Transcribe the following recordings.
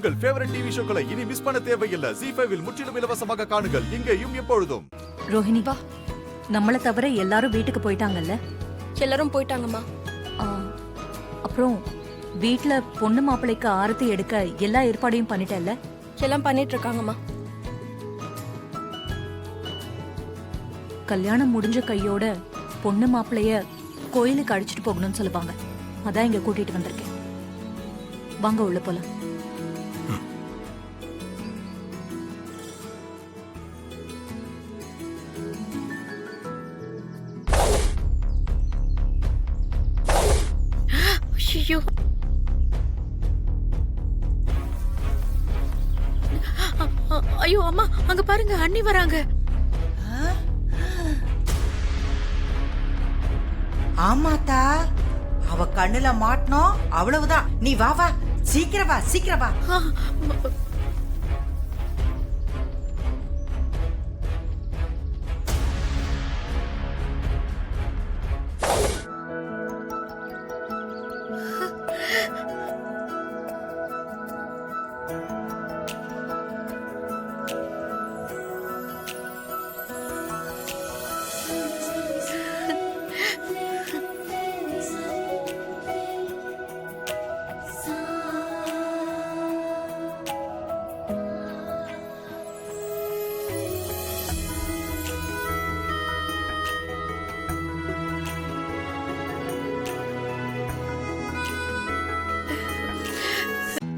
உங்கள் favourite TV ஷோக்களை இனி miss பண்ண தேவையில்லை. ZEE5 இல் முற்றிலும் இலவசமாக காணுங்கள், இங்கேயும் எப்பொழுதும். ரோஹிணி வா, நம்மள தவிர எல்லாரும் வீட்டுக்கு போயிட்டாங்கல்ல? எல்லாரும் போயிட்டாங்கம்மா. அப்புறம் வீட்ல பொண்ணு மாப்பிள்ளைக்கு ஆரத்தி எடுக்க எல்லா ஏற்பாடையும் பண்ணிட்டல்ல? எல்லாம் பண்ணிட்டு இருக்காங்கம்மா. கல்யாணம் முடிஞ்ச கையோட பொண்ணு மாப்பிள்ளைய கோயிலுக்கு அழைச்சிட்டு போகணும்னு சொல்லுவாங்க. அதான் இங்க கூட்டிட்டு வந்திருக்கேன். வாங்க உள்ள போலாம். ஐயோ, ஐயோ அம்மா, அங்க பாருங்க, அண்ணி வராங்க. ஆமாத்தா, அவ கண்ணுல மாட்டணும், அவ்வளவுதான். நீ வா வா, சீக்கிரம் வா, சீக்கிரம் வா.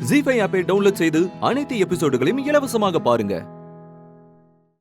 ZEE5 ஆப்பை டவுன்லோட் செய்து அனைத்து எபிசோடுகளையும் இலவசமாக பாருங்க.